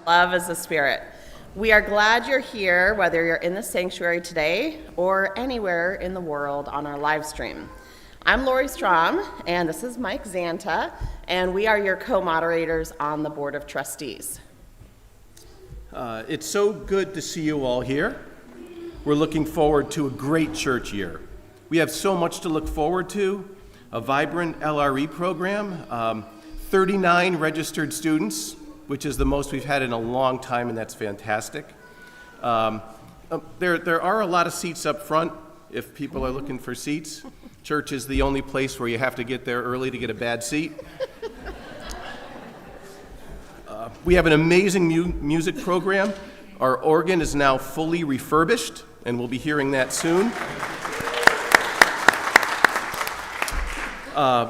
Love is the Spirit. We are glad you're here, whether you're in the sanctuary today or anywhere in the world on our live stream. I'm Lori Strom, and this is Mike Zanta, and we are your co-moderators on the Board of Trustees. It's so good to see you all here. We're looking forward to a great church year. We have so much to look forward to, a vibrant LRE program, 39 registered students, which is the most we've had in a long time, and that's fantastic. There are a lot of seats up front if people are looking for seats. Church is the only place where you have to get there early to get a bad seat. We have an amazing music program. Our organ is now fully refurbished, and we'll be hearing that soon.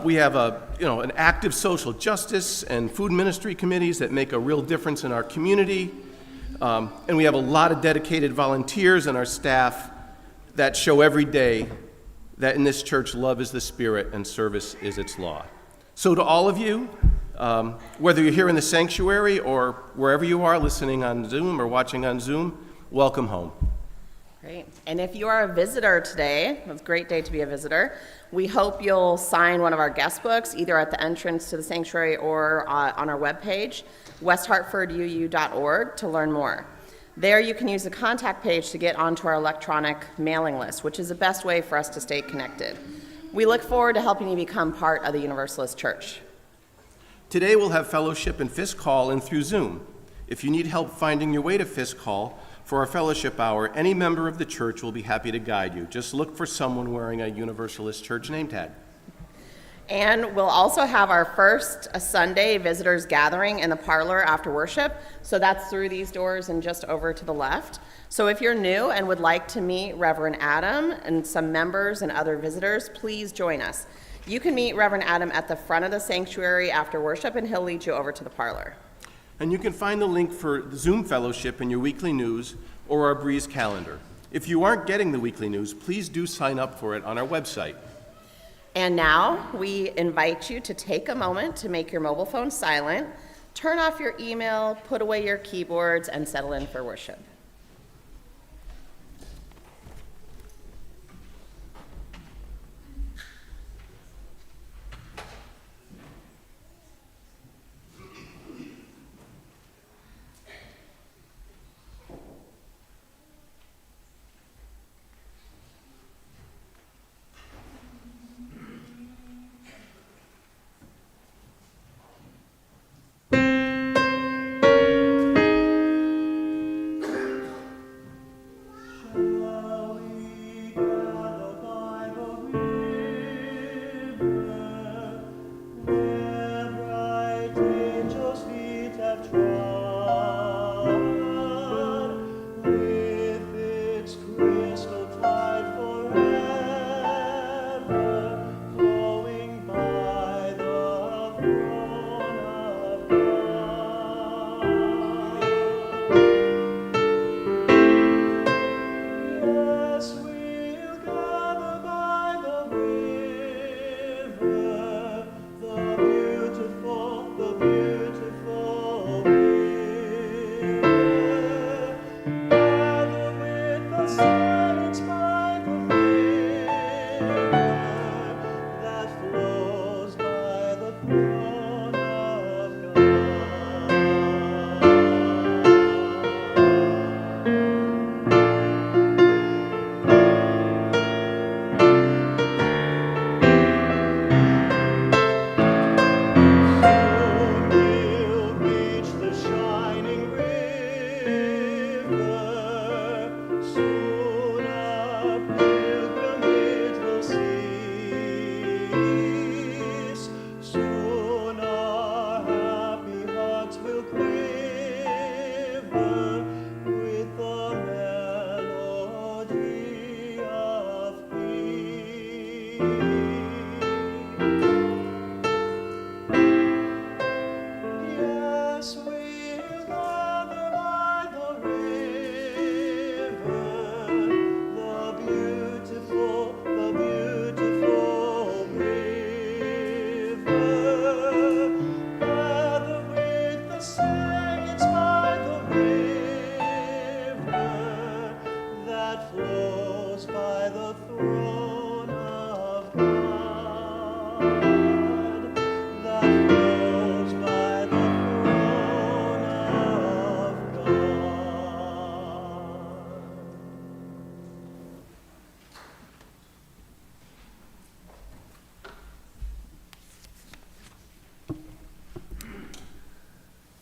We have an active social justice and food ministry committees that make a real difference in our community. And we have a lot of dedicated volunteers and our staff that show every day that in this church, love is the Spirit and service is its law. So to all of you, whether you're here in the sanctuary or wherever you are listening on Zoom or watching on Zoom, welcome home. Great. And if you are a visitor today, it's a great day to be a visitor, we hope you'll sign one of our guest books, either at the entrance to the sanctuary or on our webpage, westhartforduu.org, to learn more. There you can use the contact page to get onto our electronic mailing list, which is the best way for us to stay connected. We look forward to helping you become part of the Universalist Church. Today we'll have fellowship in Fisk Hall and through Zoom. If you need help finding your way to Fisk Hall for our fellowship hour, any member of the church will be happy to guide you. Just look for someone wearing a Universalist Church name tag. And we'll also have our first Sunday visitors gathering in the parlor after worship. So that's through these doors and just over to the left. So if you're new and would like to meet Reverend Adam and some members and other visitors, please join us. You can meet Reverend Adam at the front of the sanctuary after worship, and he'll lead you over to the parlor. And you can find the link for the Zoom fellowship in your weekly news or our Breeze calendar. If you aren't getting the weekly news, please do sign up for it on our website. And now we invite you to take a moment to make your mobile phone silent, turn off your email, put away your keyboards, and settle in for worship.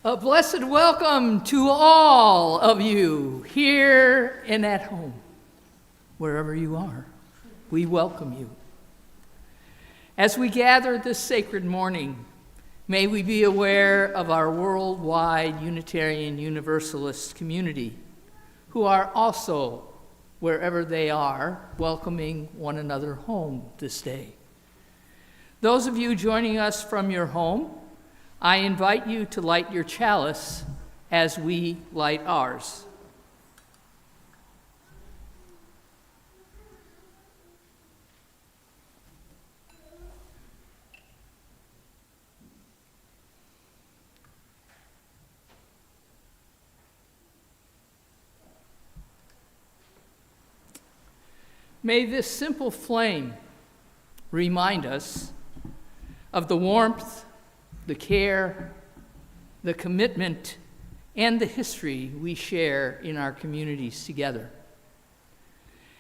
A blessed welcome to all of you here and at home, wherever you are. We welcome you. As we gather this sacred morning, may we be aware of our worldwide Unitarian Universalist community, who are also, wherever they are, welcoming one another home this day. Those of you joining us from your home, I invite you to light your chalice as we light ours. May this simple flame remind us of the warmth, the care, the commitment, and the history we share in our communities together.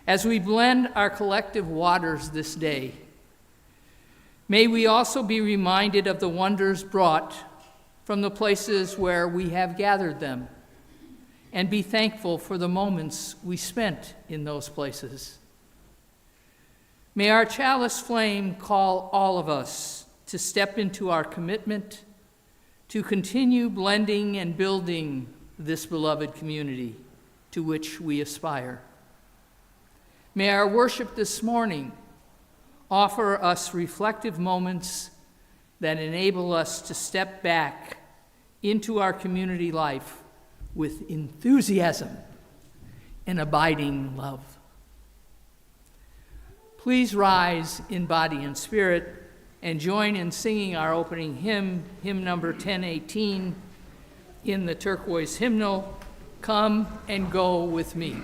As we blend our collective waters this day, may we also be reminded of the wonders brought from the places where we have gathered them, and be thankful for the moments we spent in those places. May our chalice flame call all of us to step into our commitment to continue blending and building this beloved community to which we aspire. May our worship this morning offer us reflective moments that enable us to step back into our community life with enthusiasm and abiding love. Please rise in body and spirit and join in singing our opening hymn, hymn number 1018, in the turquoise hymnal, Come and Go With Me.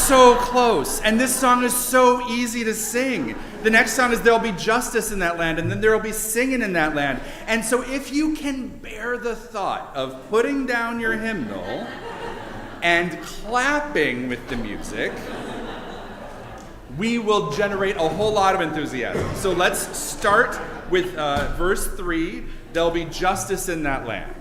So close. And this song is so easy to sing. The next song is There'll Be Justice in That Land, and then there will be singing in that land. And so if you can bear the thought of putting down your hymnal and clapping with the music, we will generate a whole lot of enthusiasm. So let's start with verse 3, There'll be justice in that land.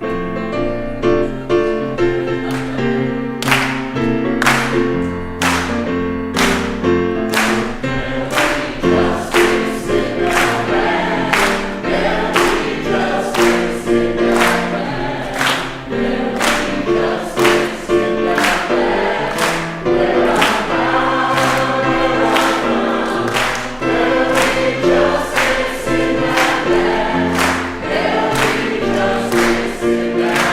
Yeah.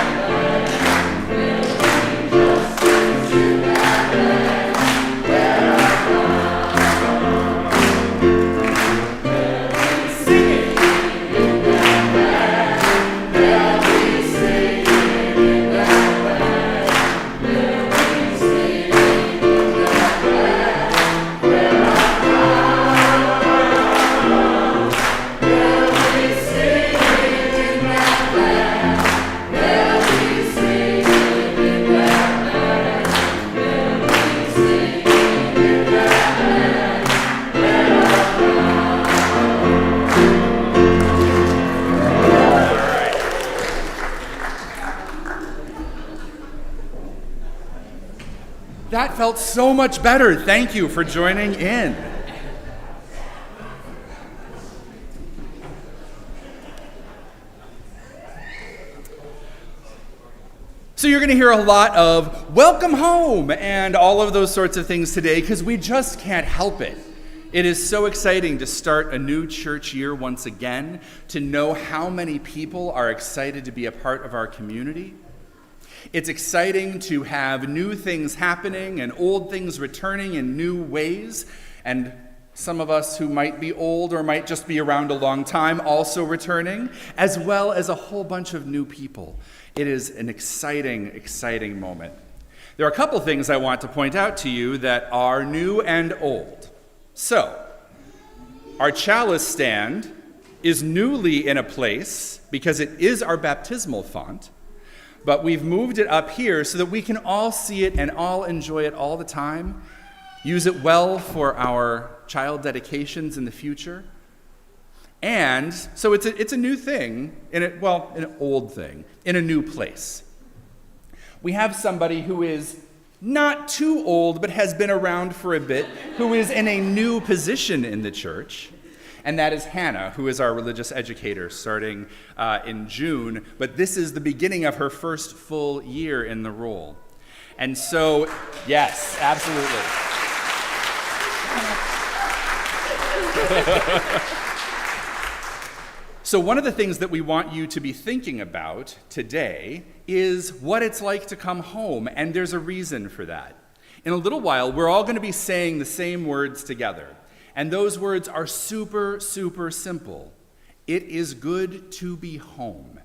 that felt so much better. Thank you for joining in. So you're going to hear a lot of welcome home and all of those sorts of things today because we just can't help it. It is so exciting to start a new church year once again, to know how many people are excited to be a part of our community. It's exciting to have new things happening and old things returning in new ways, and some of us who might be old or might just be around a long time also returning, as well as a whole bunch of new people. It is an exciting, exciting moment. There are a couple things I want to point out to you that are new and old. So, our chalice stand is newly in a place because it is our baptismal font, but we've moved it up here so that we can all see it and all enjoy it all the time, use it well for our child dedications in the future. And so it's a new thing, an old thing, in a new place. We have somebody who is not too old, but has been around for a bit, who is in a new position in the church, and that is Hannah, who is our religious educator starting in June, but this is the beginning of her first full year in the role. And so, yes, absolutely. So one of the things that we want you to be thinking about today is what it's like to come home, and there's a reason for that. In a little while, we're all going to be saying the same words together, and those words are super, super simple. It is good to be home.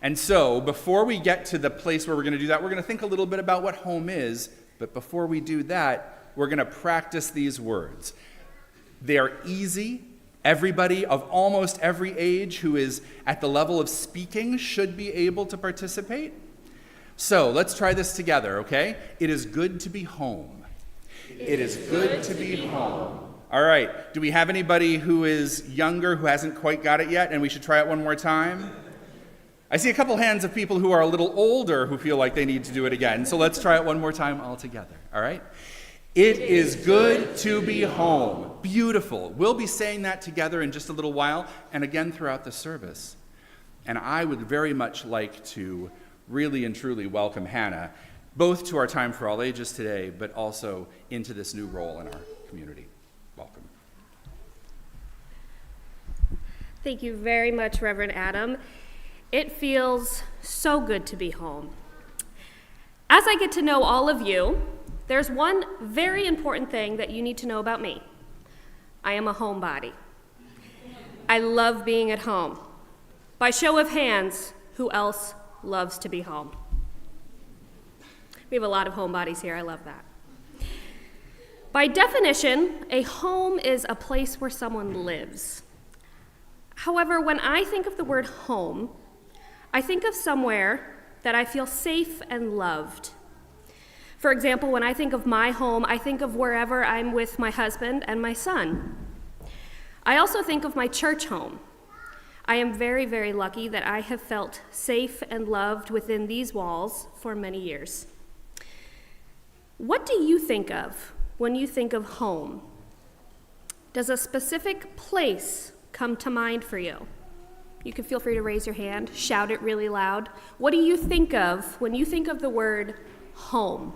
And so before we get to the place where we're going to do that, we're going to think a little bit about what home is, but before we do that, we're going to practice these words. They are easy. Everybody of almost every age who is at the level of speaking should be able to participate. So let's try this together, okay? It is good to be home. It is good to be home. All right. Do we have anybody who is younger who hasn't quite got it yet and we should try it one more time? I see a couple hands of people who are a little older who feel like they need to do it again. So let's try it one more time all together, all right? It is good to be home. Beautiful. We'll be saying that together in just a little while and again throughout the service. And I would very much like to really and truly welcome Hannah, both to our Time for All Ages today, but also into this new role in our community. Welcome. Thank you very much, Reverend Adam. It feels so good to be home. As I get to know all of you, there's one very important thing that you need to know about me. I am a homebody. I love being at home. By show of hands, who else loves to be home? We have a lot of homebodies here. I love that. By definition, a home is a place where someone lives. However, when I think of the word home, I think of somewhere that I feel safe and loved. For example, when I think of my home, I think of wherever I'm with my husband and my son. I also think of my church home. I am very, very lucky that I have felt safe and loved within these walls for many years. What do you think of when you think of home? Does a specific place come to mind for you? You can feel free to raise your hand, shout it really loud. What do you think of when you think of the word home?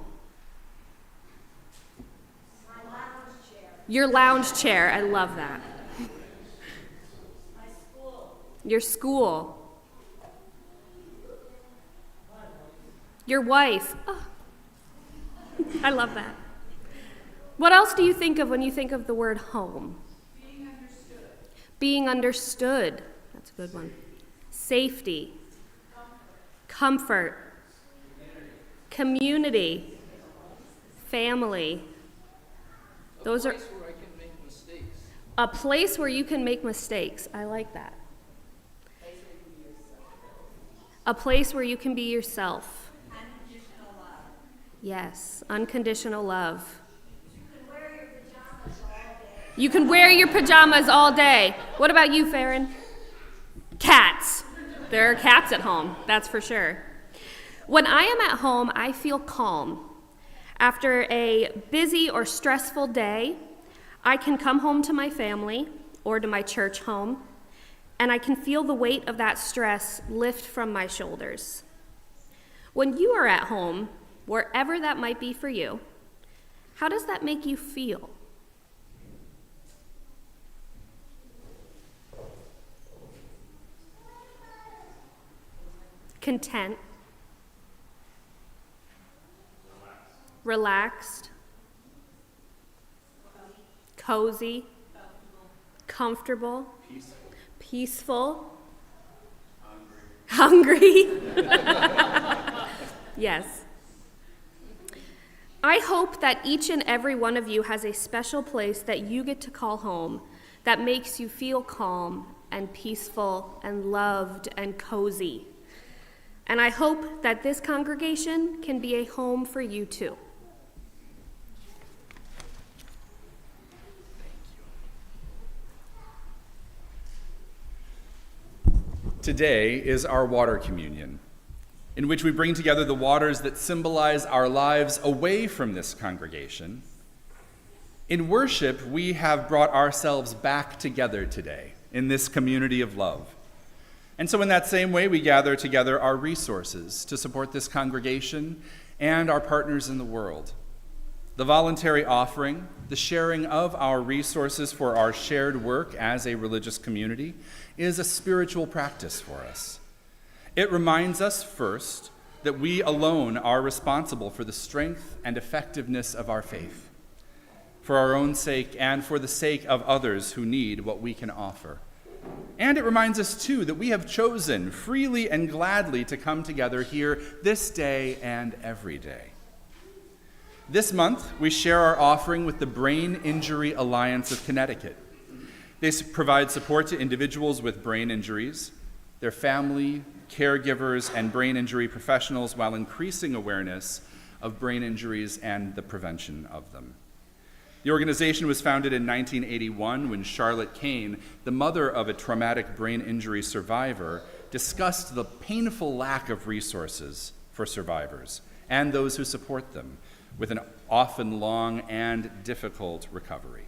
Your lounge chair, I love that. My school. Your school. Your wife. Oh. I love that. What else do you think of when you think of the word home? Being understood. Being understood. That's a good one. Safety. Comfort. Community. Family. Those are Where I can make mistakes. a place where you can make mistakes. I like that. A place where you can be yourself. Unconditional love. Yes, unconditional love. You can wear your pajamas all day. You can wear your pajamas all day. What about you, Farron? Cats. There are cats at home, that's for sure. When I am at home, I feel calm. After a busy or stressful day, I can come home to my family or to my church home, and I can feel the weight of that stress lift from my shoulders. When you are at home, wherever that might be for you, how does that make you feel? Content, relaxed, cozy, comfortable, peaceful, hungry. Yes. I hope that each and every one of you has a special place that you get to call home that makes you feel calm and peaceful and loved and cozy. And I hope that this congregation can be a home for you too. Today is our water communion, in which we bring together the waters that symbolize our lives away from this congregation. In worship, we have brought ourselves back together today in this community of love. And so in that same way, we gather together our resources to support this congregation and our partners in the world. The voluntary offering, the sharing of our resources for our shared work as a religious community, is a spiritual practice for us. It reminds us first that we alone are responsible for the strength and effectiveness of our faith, for our own sake and for the sake of others who need what we can offer. And it reminds us, too, that we have chosen freely and gladly to come together here this day and every day. This month, we share our offering with the Brain Injury Alliance of Connecticut. They provide support to individuals with brain injuries, their family, caregivers, and brain injury professionals while increasing awareness of brain injuries and the prevention of them. The organization was founded in 1981 when Charlotte Kane, the mother of a traumatic brain injury survivor, discussed the painful lack of resources for survivors and those who support them with an often long and difficult recovery.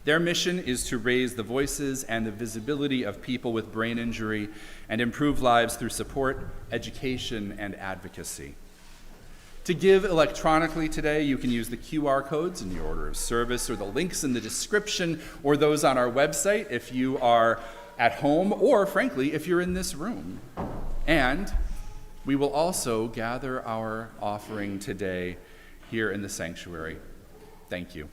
Their mission is to raise the voices and the visibility of people with brain injury and improve lives through support, education, and advocacy. To give electronically today, you can use the QR codes in your order of service or the links in the description or those on our website if you are at home or, frankly, if you're in this room. And we will also gather our offering today here in the sanctuary. Thank you.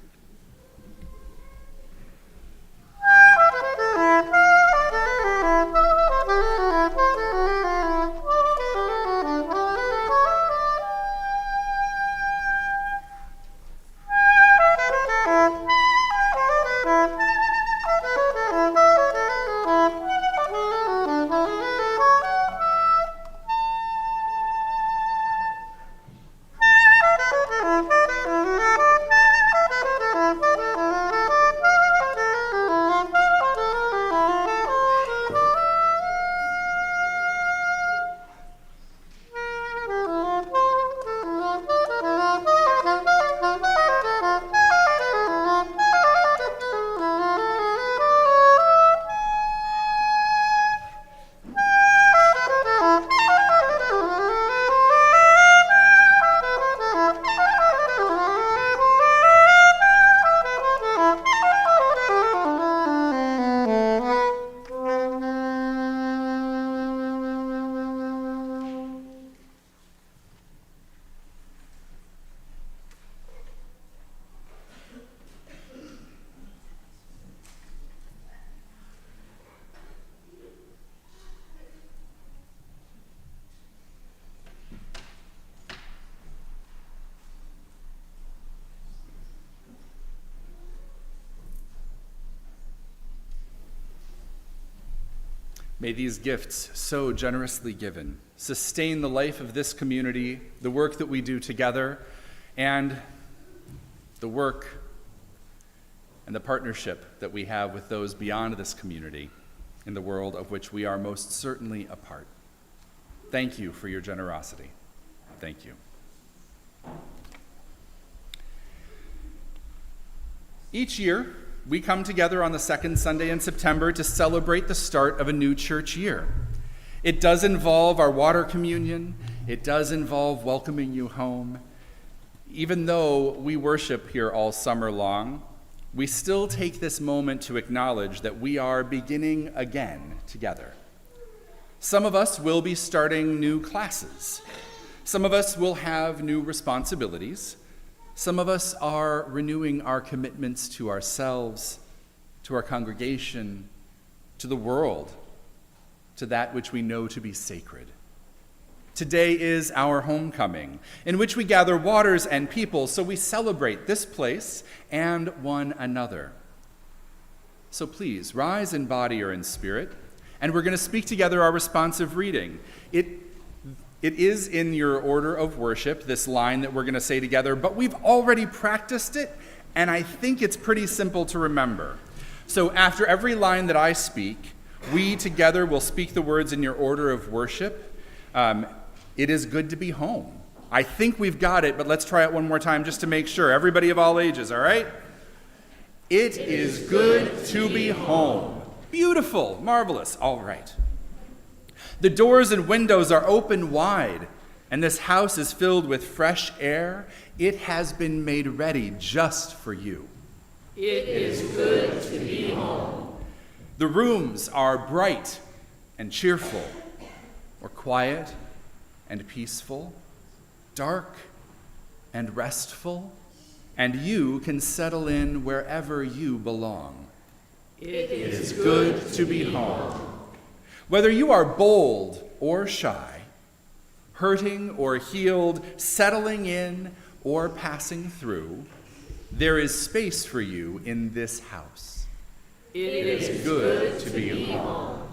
May these gifts, so generously given, sustain the life of this community, the work that we do together, and the work and the partnership that we have with those beyond this community in the world of which we are most certainly a part. Thank you for your generosity. Thank you. Each year, we come together on the second Sunday in September to celebrate the start of a new church year. It does involve our water communion. It does involve welcoming you home. Even though we worship here all summer long, we still take this moment to acknowledge that we are beginning again together. Some of us will be starting new classes. Some of us will have new responsibilities. Some of us are renewing our commitments to ourselves, to our congregation, to the world, to that which we know to be sacred. Today is our homecoming, in which we gather waters and people, so we celebrate this place and one another. So please, rise in body or in spirit, and we're going to speak together our responsive reading. It is in your order of worship, this line that we're going to say together, but we've already practiced it, and I think it's pretty simple to remember. So after every line that I speak, we together will speak the words in your order of worship. It is good to be home. I think we've got it, but let's try it one more time just to make sure. Everybody of all ages, all right? It is good to be home. Beautiful, marvelous, all right. The doors and windows are open wide, and this house is filled with fresh air. It has been made ready just for you. It is good to be home. The rooms are bright and cheerful, or quiet and peaceful, dark and restful, and you can settle in wherever you belong. It is good to be home. Whether you are bold or shy, hurting or healed, settling in or passing through, there is space for you in this house. It is good to be home.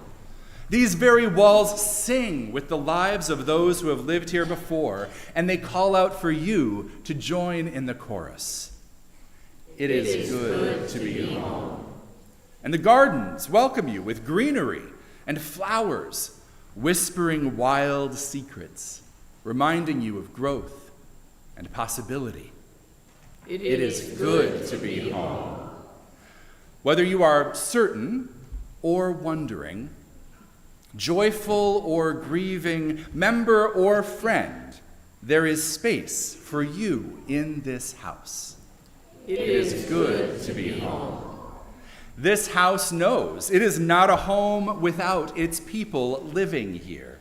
These very walls sing with the lives of those who have lived here before, and they call out for you to join in the chorus. It is good to be home. And the gardens welcome you with greenery and flowers, whispering wild secrets, reminding you of growth and possibility. It is good to be home. Whether you are certain or wondering, joyful or grieving, member or friend, there is space for you in this house. It is good to be home. This house knows it is not a home without its people living here.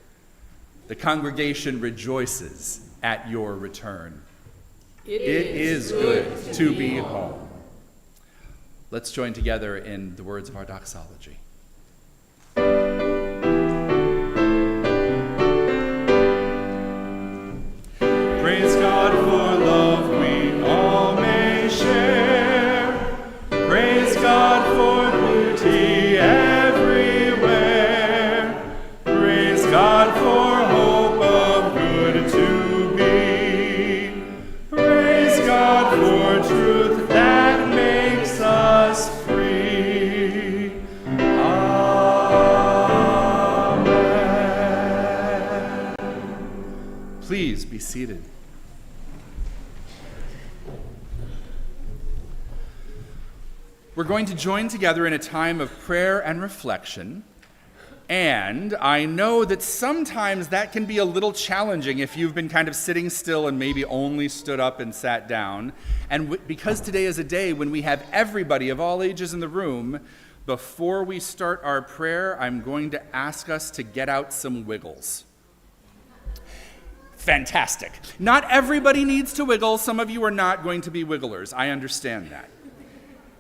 The congregation rejoices at your return. It is good to be home. Let's join together in the words of our doxology. Praise God for love we all may share. Praise God for beauty everywhere. Praise God for hope of good to be. Praise God for truth that makes us free. Amen. Please be seated. We're going to join together in a time of prayer and reflection, and I know that sometimes that can be a little challenging if you've been kind of sitting still and maybe only stood up and sat down. And because today is a day when we have everybody of all ages in the room, before we start our prayer, I'm going to ask us to get out some wiggles. Fantastic. Not everybody needs to wiggle. Some of you are not going to be wigglers. I understand that.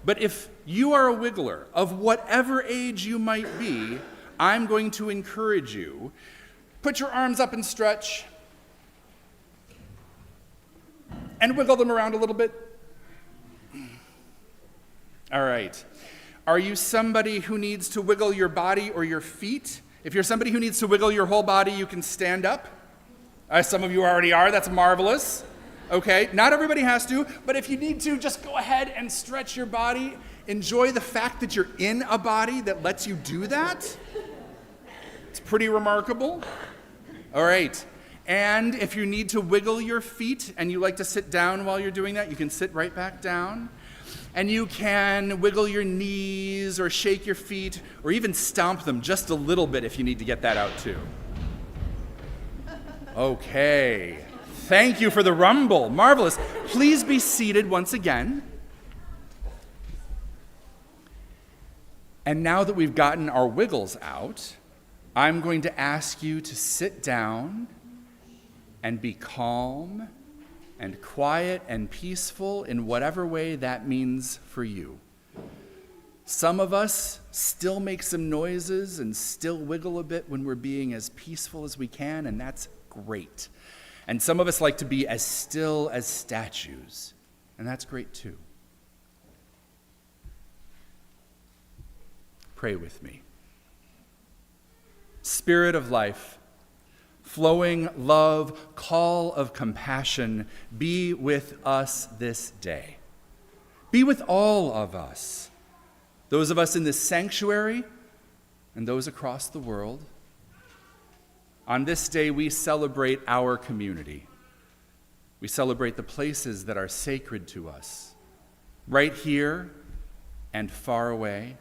But if you are a wiggler, of whatever age you might be, I'm going to encourage you. Put your arms up and stretch. And wiggle them around a little bit. All right. Are you somebody who needs to wiggle your body or your feet? If you're somebody who needs to wiggle your whole body, you can stand up. Some of you already are. That's marvelous. Okay, not everybody has to, but if you need to, just go ahead and stretch your body. Enjoy the fact that you're in a body that lets you do that. It's pretty remarkable. All right, and if you need to wiggle your feet and you like to sit down while you're doing that, you can sit right back down. And you can wiggle your knees or shake your feet or even stomp them just a little bit if you need to get that out too. Okay. Thank you for the rumble. Marvelous. Please be seated once again. And now that we've gotten our wiggles out, I'm going to ask you to sit down and be calm and quiet and peaceful in whatever way that means for you. Some of us still make some noises and still wiggle a bit when we're being as peaceful as we can, and that's great. And some of us like to be as still as statues, and that's great too. Pray with me. Spirit of life, flowing love, call of compassion, be with us this day. Be with all of us, those of us in this sanctuary and those across the world. On this day, we celebrate our community. We celebrate the places that are sacred to us, right here and far away.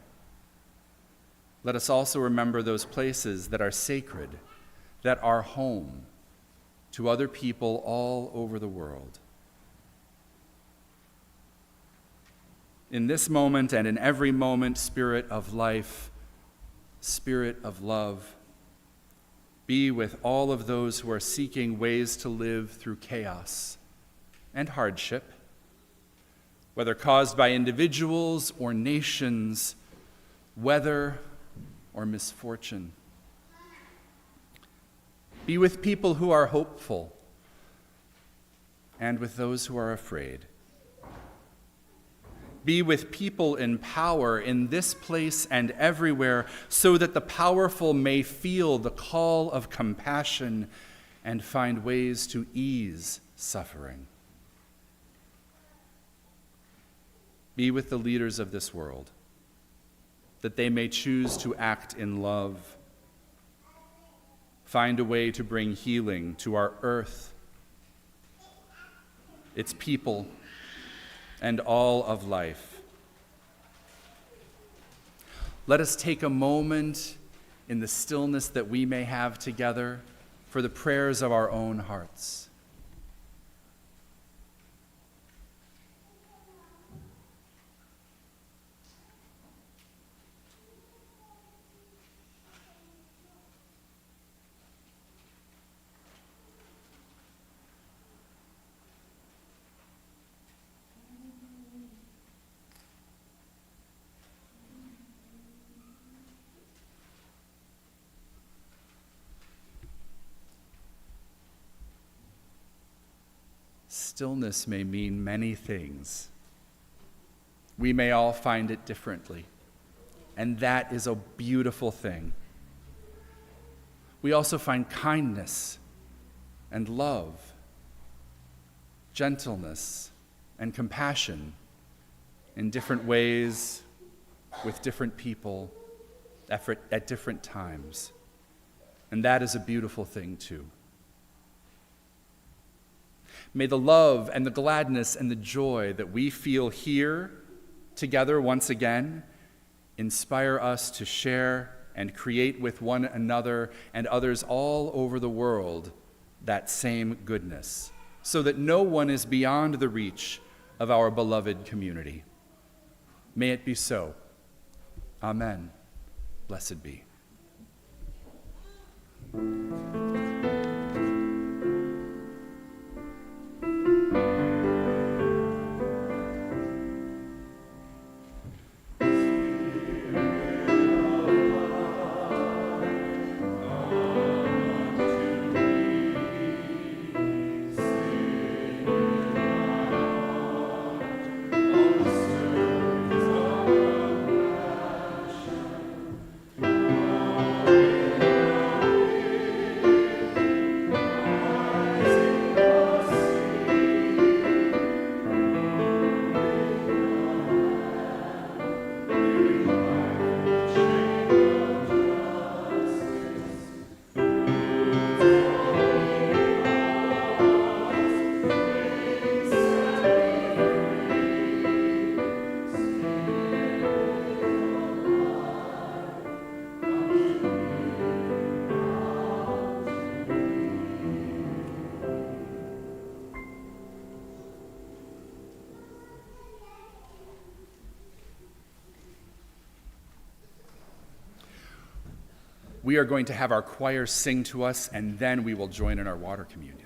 Let us also remember those places that are sacred, that are home to other people all over the world. In this moment and in every moment, Spirit of life, Spirit of love, be with all of those who are seeking ways to live through chaos and hardship, whether caused by individuals or nations, weather or misfortune. Be with people who are hopeful and with those who are afraid. Be with people in power in this place and everywhere, so that the powerful may feel the call of compassion and find ways to ease suffering. Be with the leaders of this world, that they may choose to act in love, find a way to bring healing to our earth, its people, and all of life. Let us take a moment in the stillness that we may have together for the prayers of our own hearts. Stillness may mean many things. We may all find it differently, and that is a beautiful thing. We also find kindness and love, gentleness and compassion in different ways, with different people, at different times. And that is a beautiful thing too. May the love and the gladness and the joy that we feel here together once again inspire us to share and create with one another and others all over the world that same goodness, so that no one is beyond the reach of our beloved community. May it be so. Amen. Blessed be. we are going to have our choir sing to us, and then we will join in our water communion.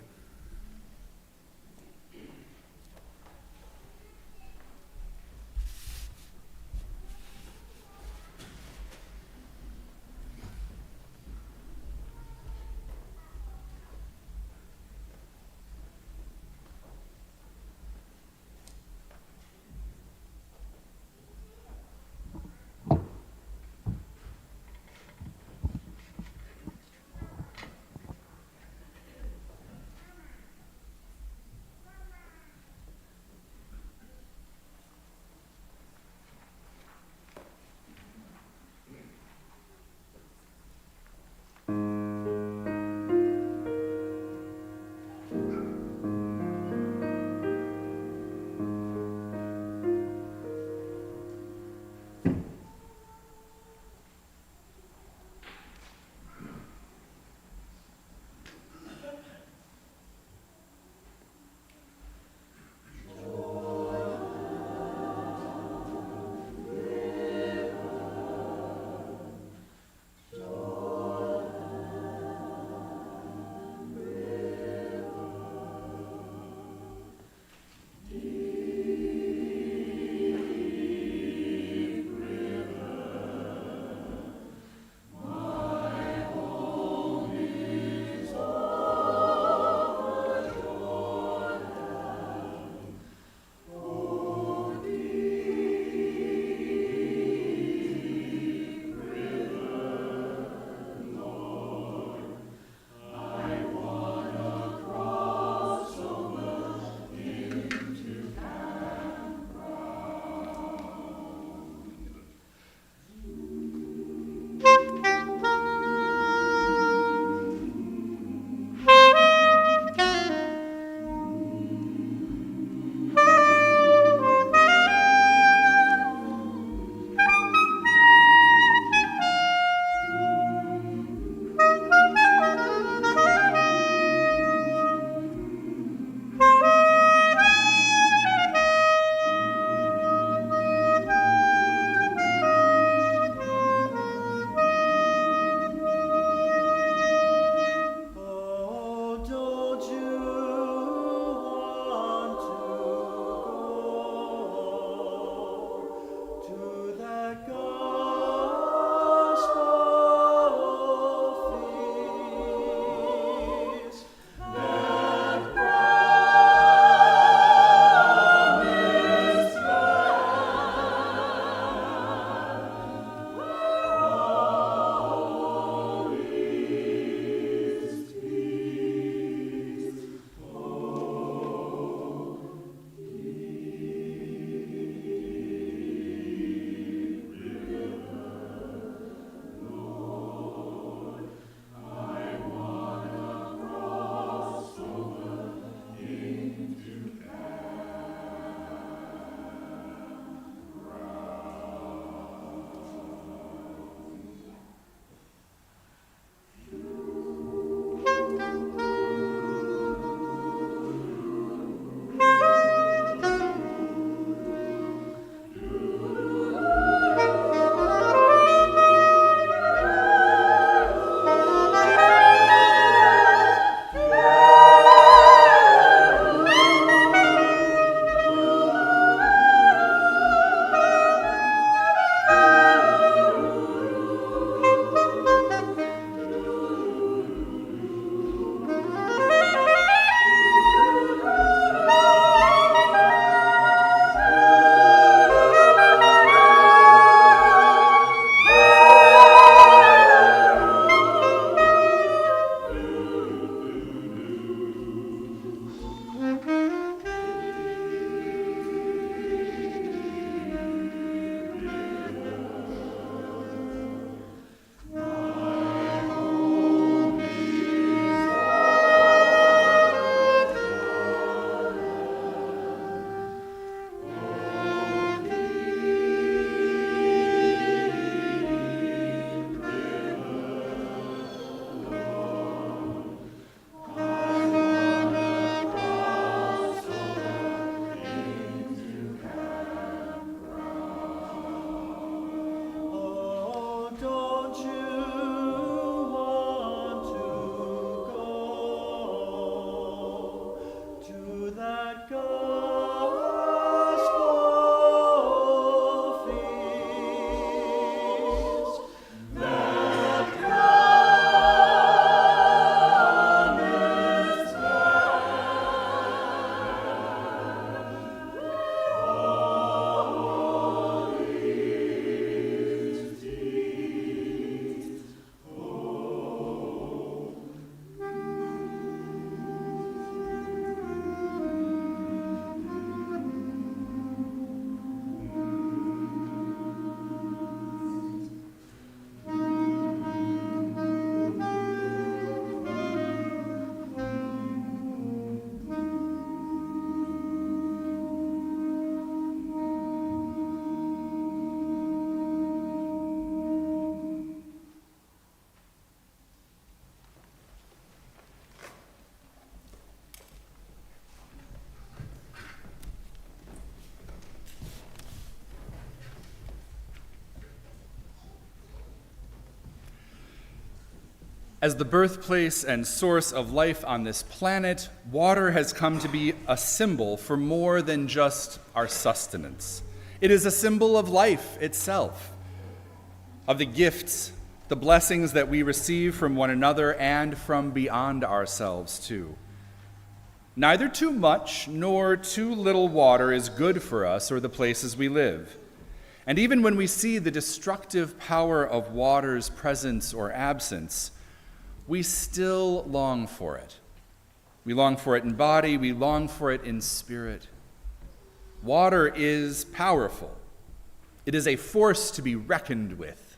As the birthplace and source of life on this planet, water has come to be a symbol for more than just our sustenance. It is a symbol of life itself, of the gifts, the blessings that we receive from one another and from beyond ourselves, too. Neither too much nor too little water is good for us or the places we live. And even when we see the destructive power of water's presence or absence, we still long for it. We long for it in body, we long for it in spirit. Water is powerful. It is a force to be reckoned with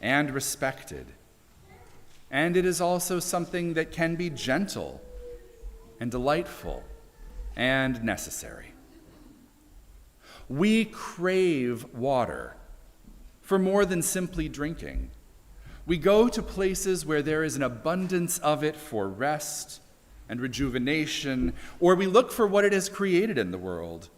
and respected. And it is also something that can be gentle and delightful and necessary. We crave water for more than simply drinking. We go to places where there is an abundance of it for rest and rejuvenation, or we look for what it has created in the world.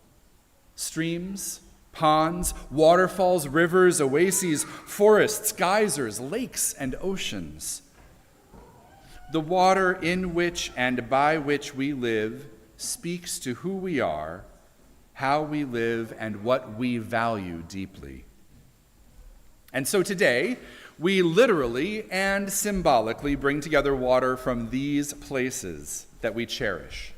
Streams, ponds, waterfalls, rivers, oases, forests, geysers, lakes, and oceans. The water in which and by which we live speaks to who we are, how we live, and what we value deeply. And so today, we literally and symbolically bring together water from these places that we cherish,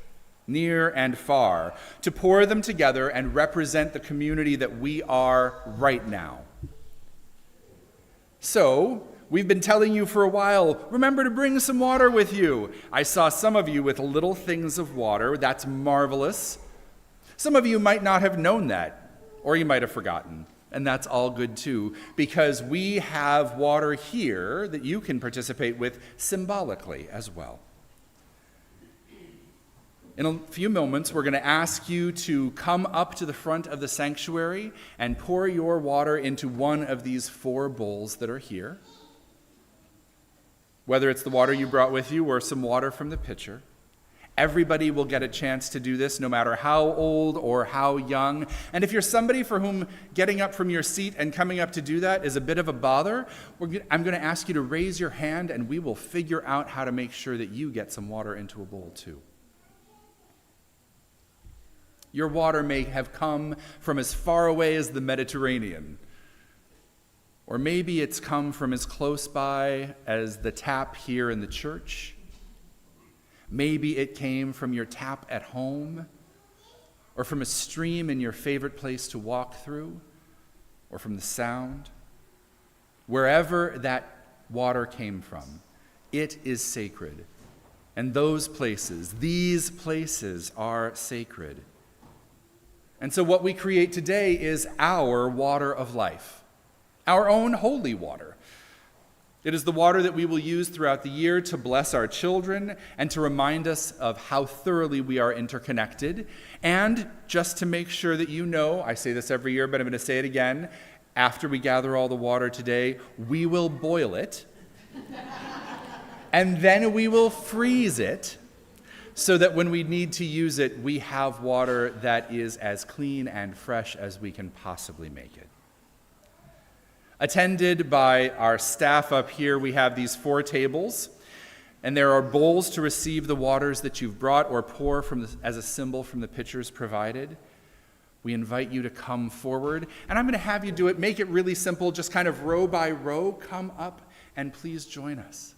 near and far, to pour them together and represent the community that we are right now. So, we've been telling you for a while, remember to bring some water with you. I saw some of you with little things of water. That's marvelous. Some of you might not have known that, or you might have forgotten. And that's all good too, because we have water here that you can participate with symbolically as well. In a few moments, we're going to ask you to come up to the front of the sanctuary and pour your water into one of these 4 bowls that are here. Whether it's the water you brought with you or some water from the pitcher. Everybody will get a chance to do this, no matter how old or how young. And if you're somebody for whom getting up from your seat and coming up to do that is a bit of a bother, I'm going to ask you to raise your hand, and we will figure out how to make sure that you get some water into a bowl too. Your water may have come from as far away as the Mediterranean, or maybe it's come from as close by as the tap here in the church. Maybe it came from your tap at home, or from a stream in your favorite place to walk through, or from the sound. Wherever that water came from, it is sacred. And those places, these places are sacred. And so what we create today is our water of life, our own holy water. It is the water that we will use throughout the year to bless our children and to remind us of how thoroughly we are interconnected. And just to make sure that you know, I say this every year, but I'm going to say it again, after we gather all the water today, we will boil it, and then we will freeze it, so that when we need to use it, we have water that is as clean and fresh as we can possibly make it. Attended by our staff up here, we have these 4 tables, and there are bowls to receive the waters that you've brought or pour as a symbol from the pitchers provided. We invite you to come forward, and I'm going to have you do it. Make it really simple, just kind of row by row. Come up and please join us.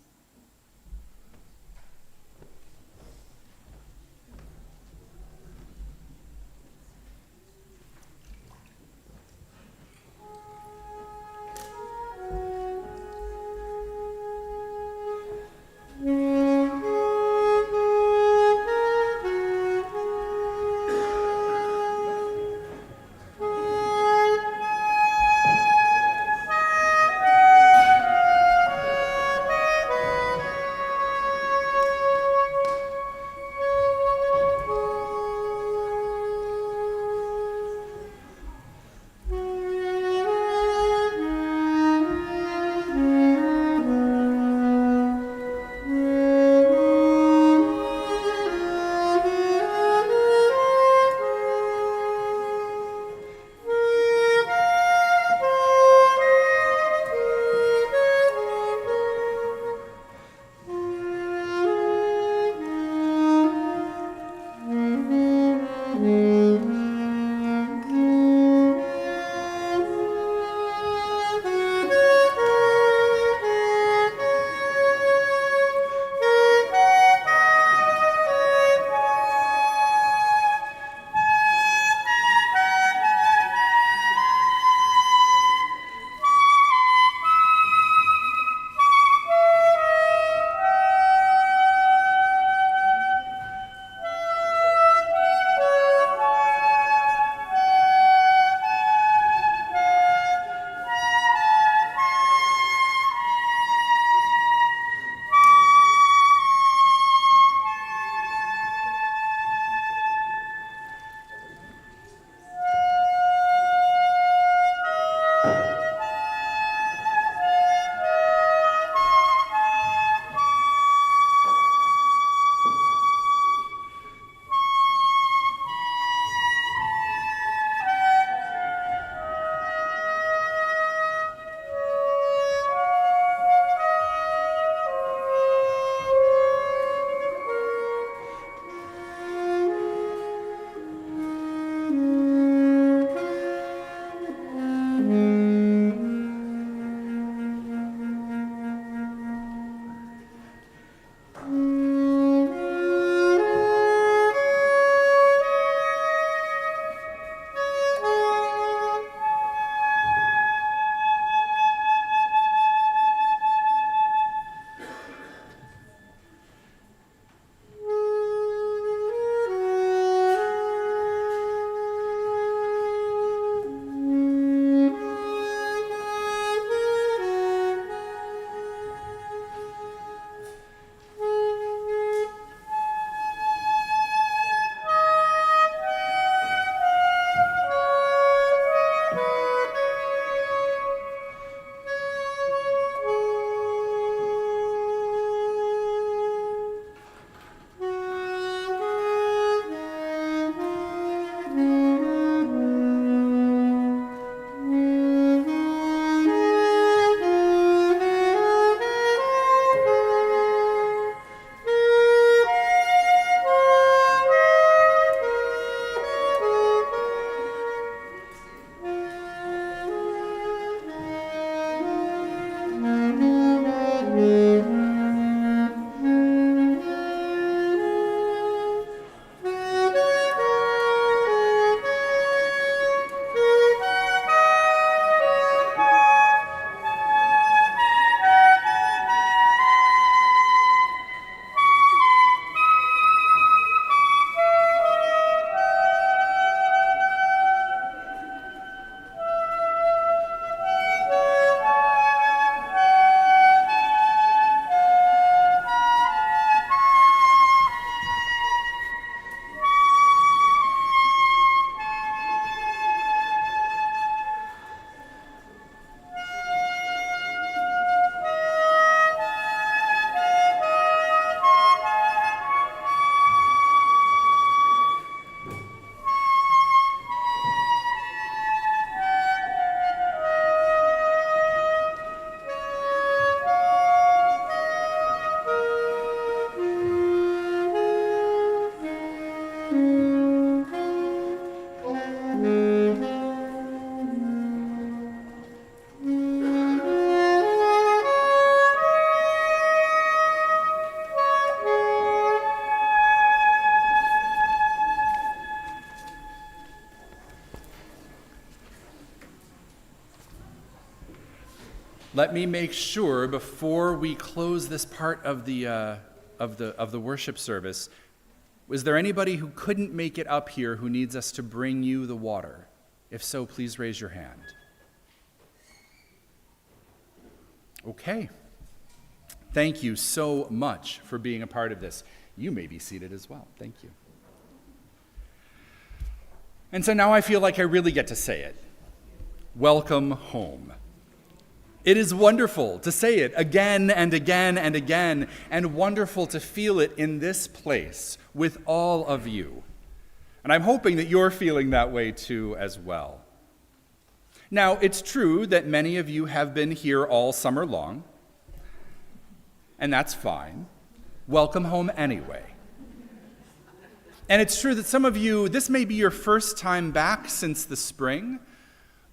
Let me make sure before we close this part of the worship service, was there anybody who couldn't make it up here who needs us to bring you the water? If so, please raise your hand. Okay. Thank you so much for being a part of this. You may be seated as well. Thank you. And so now I feel like I really get to say it. Welcome home. It is wonderful to say it again and again and again, and wonderful to feel it in this place with all of you. And I'm hoping that you're feeling that way too as well. Now, it's true that many of you have been here all summer long, and that's fine. Welcome home anyway. And it's true that some of you, this may be your first time back since the spring,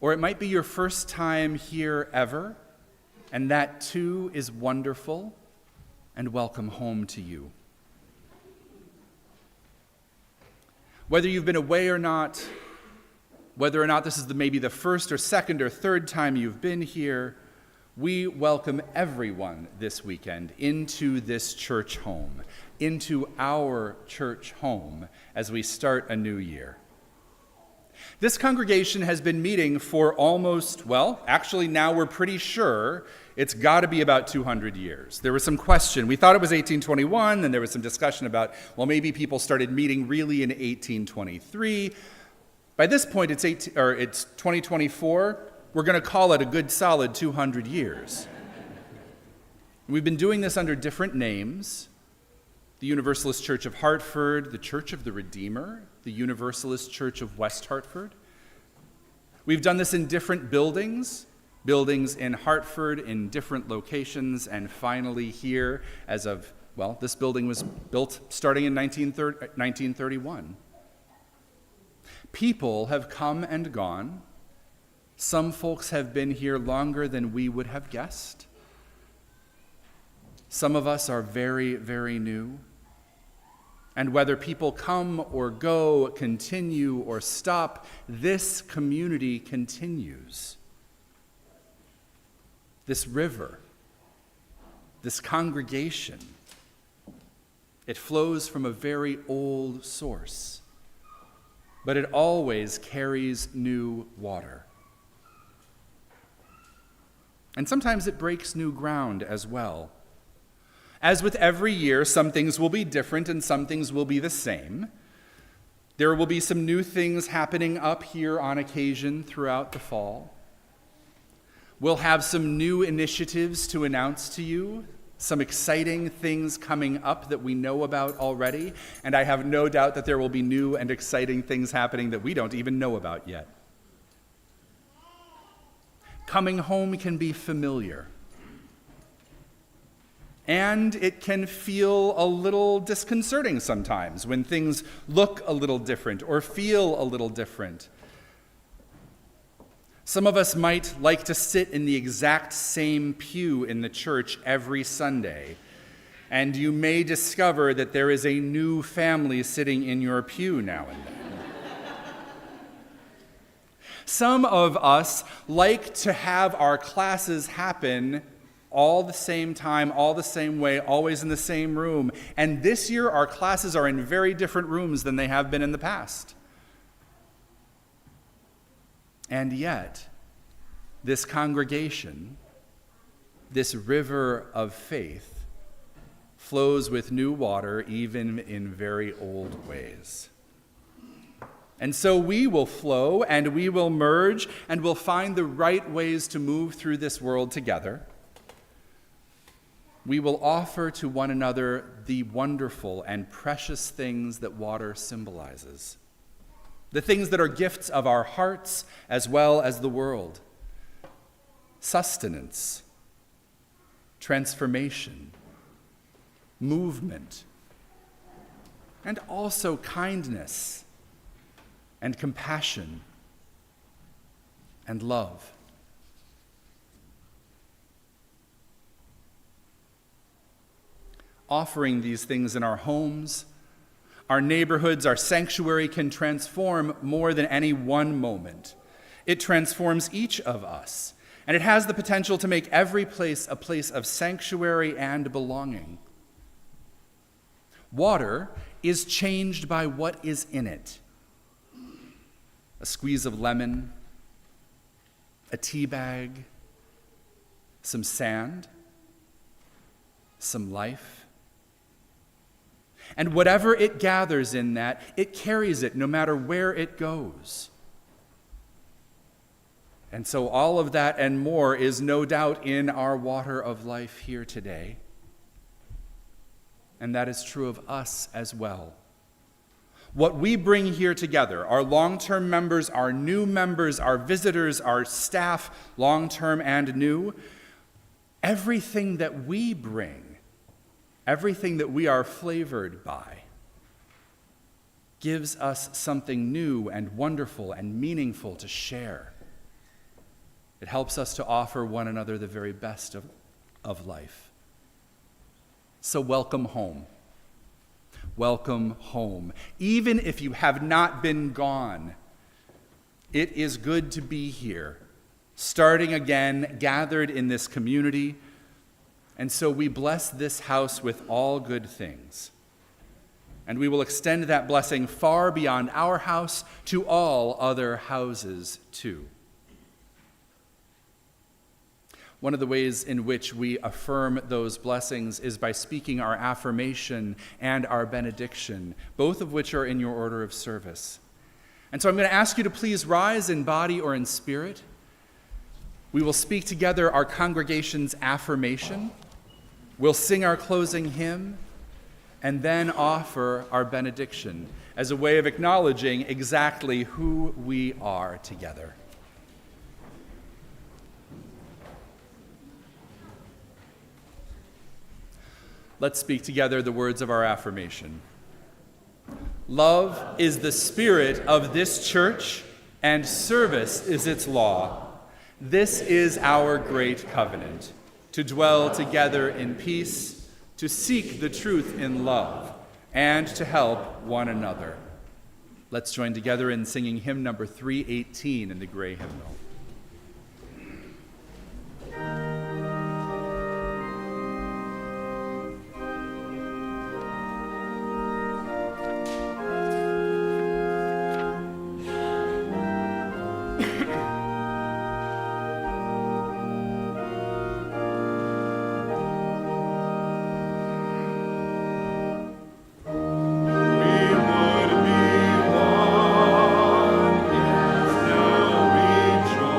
or it might be your first time here ever, and that too is wonderful, and welcome home to you. Whether you've been away or not, whether or not this is maybe the first or second or third time you've been here, we welcome everyone this weekend into this church home, into our church home as we start a new year. This congregation has been meeting for almost, well, actually now we're pretty sure it's got to be about 200 years. There was some question. We thought it was 1821, and there was some discussion about, well, maybe people started meeting really in 1823. By this point, it's 2024. We're going to call it a good solid 200 years. We've been doing this under different names. The Universalist Church of Hartford, the Church of the Redeemer, the Universalist Church of West Hartford. We've done this in different buildings in Hartford in different locations, and finally here as of, well, this building was built starting in 1931. People have come and gone. Some folks have been here longer than we would have guessed. Some of us are very, very new. And whether people come or go, continue or stop, this community continues. This river, this congregation, it flows from a very old source, but it always carries new water. And sometimes it breaks new ground as well. As with every year, some things will be different and some things will be the same. There will be some new things happening up here on occasion throughout the fall. We'll have some new initiatives to announce to you, some exciting things coming up that we know about already, and I have no doubt that there will be new and exciting things happening that we don't even know about yet. Coming home can be familiar. And it can feel a little disconcerting sometimes when things look a little different or feel a little different. Some of us might like to sit in the exact same pew in the church every Sunday, and you may discover that there is a new family sitting in your pew now and then. Some of us like to have our classes happen all the same time, all the same way, always in the same room. And this year, our classes are in very different rooms than they have been in the past. And yet, this congregation, this river of faith, flows with new water, even in very old ways. And so we will flow, and we will merge, and we'll find the right ways to move through this world together. We will offer to one another the wonderful and precious things that water symbolizes, the things that are gifts of our hearts as well as the world: sustenance, transformation, movement, and also kindness and compassion and love. Offering these things in our homes, our neighborhoods, our sanctuary can transform more than any one moment. It transforms each of us. And it has the potential to make every place a place of sanctuary and belonging. Water is changed by what is in it. A squeeze of lemon, a tea bag, some sand, some life. And whatever it gathers in that, it carries it no matter where it goes. And so all of that and more is no doubt in our water of life here today. And that is true of us as well. What we bring here together, our long-term members, our new members, our visitors, our staff, long-term and new, everything that we bring, everything that we are flavored by, gives us something new and wonderful and meaningful to share. It helps us to offer one another the very best of life. So welcome home. Welcome home. Even if you have not been gone, it is good to be here, starting again, gathered in this community. And so we bless this house with all good things. And we will extend that blessing far beyond our house to all other houses too. One of the ways in which we affirm those blessings is by speaking our affirmation and our benediction, both of which are in your order of service. And so I'm going to ask you to please rise in body or in spirit. We will speak together our congregation's affirmation. We'll sing our closing hymn, and then offer our benediction as a way of acknowledging exactly who we are together. Let's speak together the words of our affirmation. Love is the spirit of this church, and service is its law. This is our great covenant, to dwell together in peace, to seek the truth in love, and to help one another. Let's join together in singing hymn number 318 in the gray hymnal. We would be one, yes, now rejoice.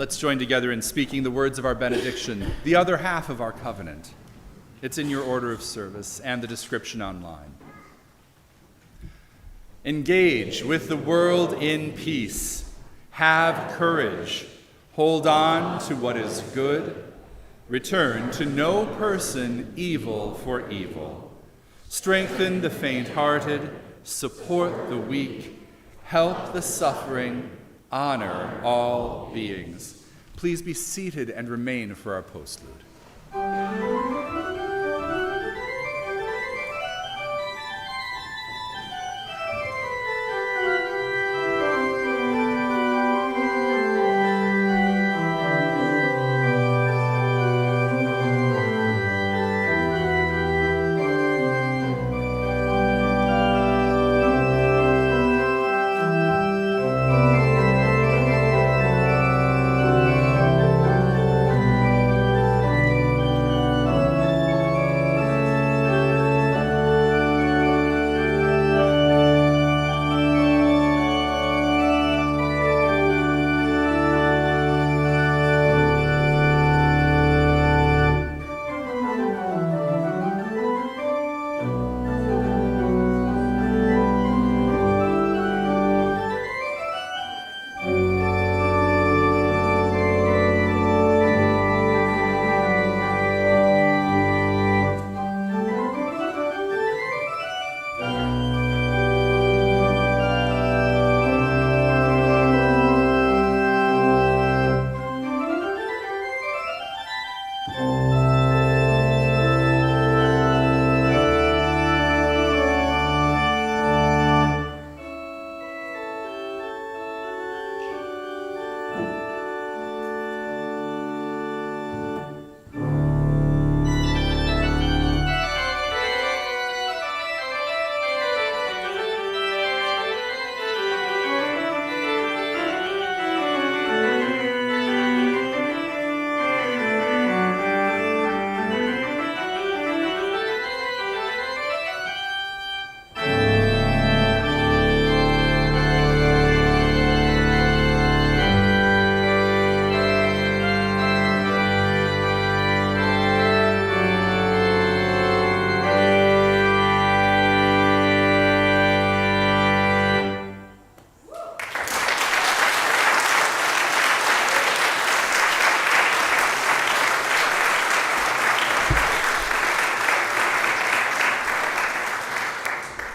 Let's join together in speaking the words of our benediction, the other half of our covenant. It's in your order of service and the description online. Engage with the world in peace. Have courage. Hold on to what is good. Return to no person evil for evil. Strengthen the faint-hearted. Support the weak. Help the suffering. Honor all beings. Please be seated and remain for our postlude.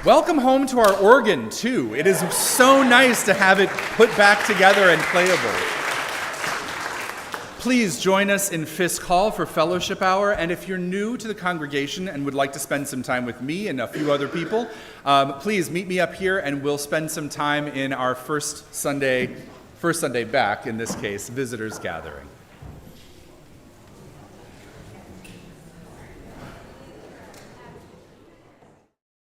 Welcome home to our organ, too. It is so nice to have it put back together and playable. Please join us in Fisk Hall for fellowship hour, and if you're new to the congregation and would like to spend some time with me and a few other people, please meet me up here and we'll spend some time in our first Sunday back, in this case, visitors gathering.